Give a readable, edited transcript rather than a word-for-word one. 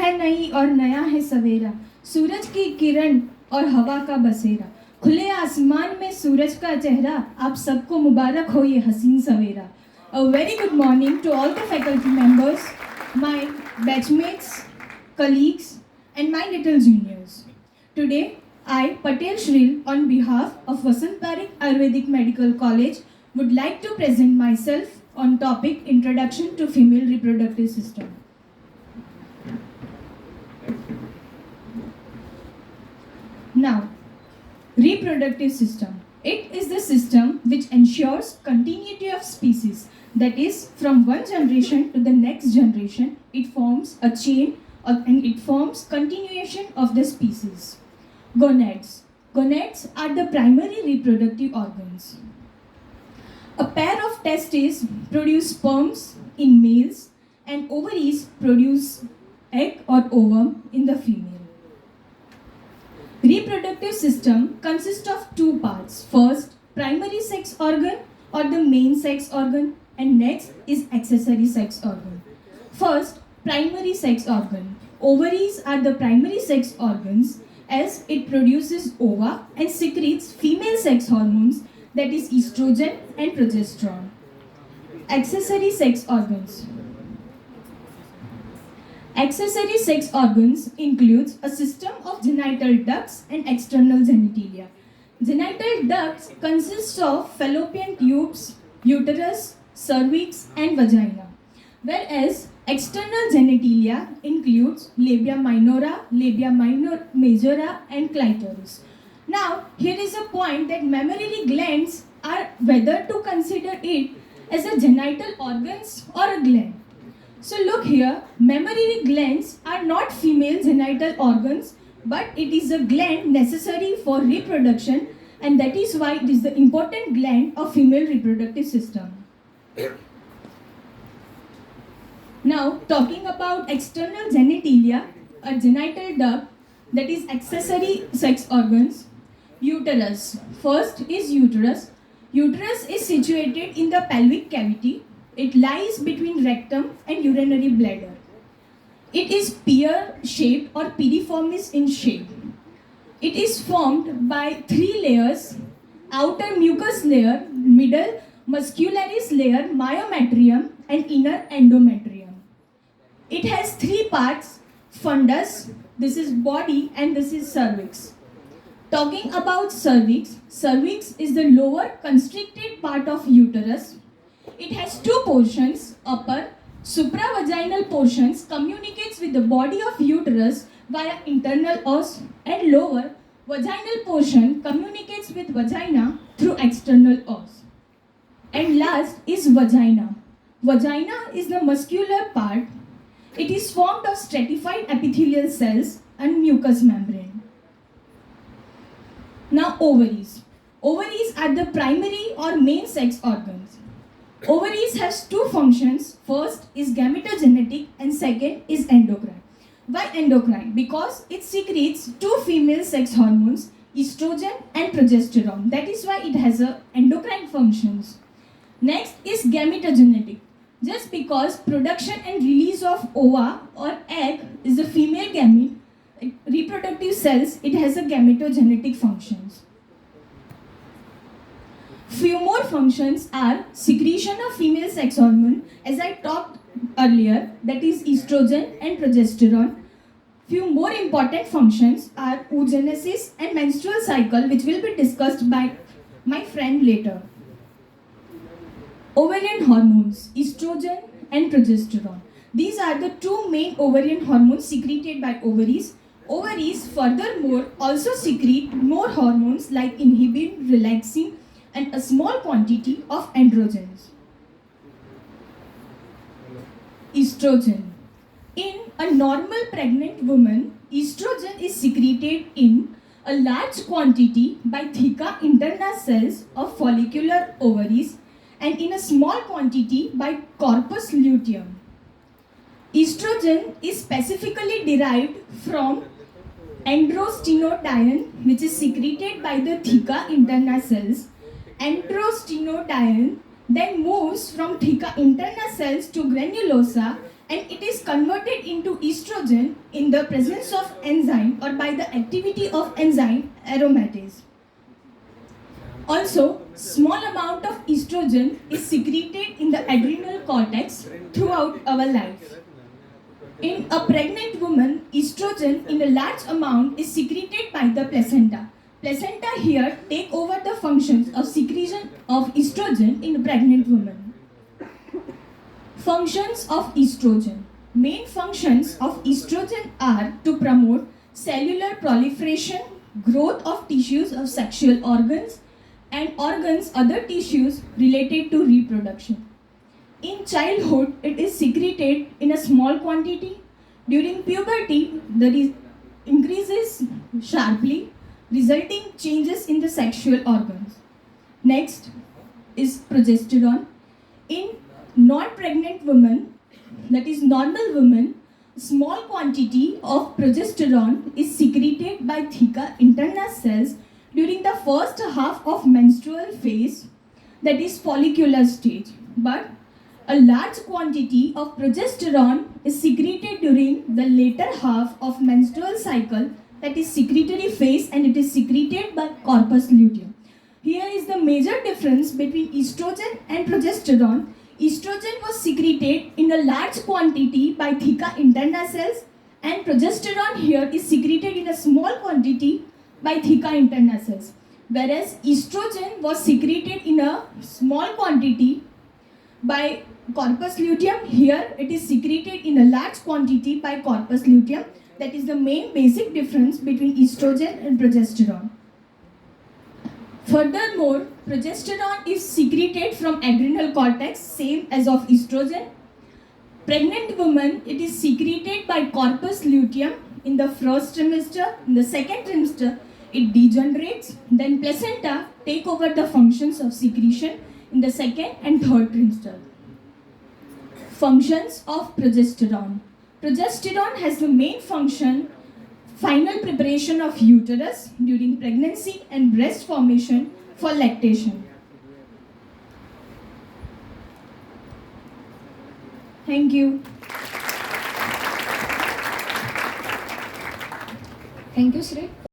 है नई और नया है सवेरा, सूरज की किरण और हवा का बसेरा, खुले आसमान में सूरज का चेहरा, आप सबको मुबारक हो ये हसीन सवेरा. A very good morning to all the faculty members, my batchmates, colleagues and my little juniors. Today, I, Patel Shril, on behalf of Vasant Parekh Ayurvedic Medical College, would like to present myself on topic Introduction to Female Reproductive System. Now, reproductive system. It is the system which ensures continuity of species. That is, from one generation to the next generation, it forms a chain and it forms continuation of the species. Gonads. Gonads are the primary reproductive organs. A pair of testes produce sperms in males and ovaries produce egg or ovum in the female. Reproductive system consists of two parts. First, primary sex organ or the main sex organ, and next is accessory sex organ. First, primary sex organ. Ovaries are the primary sex organs as it produces ova and secretes female sex hormones, that is estrogen and progesterone. Accessory sex organs. Accessory sex organs includes a system of genital ducts and external genitalia. Genital ducts consist of fallopian tubes, uterus, cervix and vagina, whereas external genitalia includes labia minora, labia majora and clitoris. Now, here is a point that mammary glands are whether to consider it as a genital organs or a gland. So look here, mammary glands are not female genital organs, but it is a gland necessary for reproduction, and that is why it is the important gland of female reproductive system. Now, talking about external genitalia, a genital duct, that is accessory sex organs. Uterus. First is uterus. Uterus is situated in the pelvic cavity. It lies between rectum and urinary bladder. It is pear-shaped or piriformis in shape. It is formed by three layers: outer mucous layer, middle muscularis layer, myometrium, and inner endometrium. It has three parts: fundus, this is body, and this is cervix. Talking about cervix, cervix is the lower constricted part of uterus. It has two portions. Upper supravaginal portions communicates with the body of uterus via internal os, and lower vaginal portion communicates with vagina through external os. And last is vagina. Vagina is the muscular part. It is formed of stratified epithelial cells and mucous membrane. Now, ovaries. Ovaries are the primary or main sex organs. Ovaries has two functions. First is gametogenetic and second is endocrine. Why endocrine? Because it secretes two female sex hormones, estrogen and progesterone. That is why it has a endocrine functions. Next is gametogenetic. Just because production and release of ova or egg is the female gamete, reproductive cells, it has a gametogenetic functions. Few more functions are secretion of female sex hormone, as I talked earlier, that is estrogen and progesterone. Few more important functions are oogenesis and menstrual cycle, which will be discussed by my friend later. Ovarian hormones, estrogen and progesterone. These are the two main ovarian hormones secreted by ovaries. Ovaries furthermore also secrete more hormones like inhibin, relaxin, and a small quantity of androgens. Estrogen. In a normal pregnant woman, estrogen is secreted in a large quantity by theca interna cells of follicular ovaries and in a small quantity by corpus luteum. Estrogen is specifically derived from androstenedione, which is secreted by the theca interna cells. Androstenedione then moves from theca interna cells to granulosa and it is converted into estrogen in the presence of enzyme or by the activity of enzyme aromatase. Also, small amount of estrogen is secreted in the adrenal cortex throughout our life. In a pregnant woman, estrogen in a large amount is secreted by the placenta. Placenta here take over the functions of secretion of estrogen in a pregnant woman. Functions of estrogen. Main functions of estrogen are to promote cellular proliferation, growth of tissues of sexual organs, and organs other tissues related to reproduction. In childhood, it is secreted in a small quantity. During puberty, the increases sharply, resulting changes in the sexual organs. Next is progesterone. In non-pregnant women, that is normal women, small quantity of progesterone is secreted by theca internal cells during the first half of menstrual phase, that is follicular stage. But a large quantity of progesterone is secreted during the later half of menstrual cycle, that is secretory phase, and it is secreted by corpus luteum. Here is the major difference between estrogen and progesterone. Estrogen was secreted in a large quantity by theca interna cells, and progesterone here is secreted in a small quantity by theca interna cells. Whereas estrogen was secreted in a small quantity by corpus luteum, here it is secreted in a large quantity by corpus luteum. That is the main basic difference between estrogen and progesterone. Furthermore, progesterone is secreted from adrenal cortex, same as of estrogen. Pregnant woman, it is secreted by corpus luteum in the first trimester. In the second trimester, it degenerates. Then placenta take over the functions of secretion in the second and third trimester. Functions of progesterone. Progesterone has the main function final preparation of uterus during pregnancy and breast formation for lactation. Thank you. Thank you, Sri.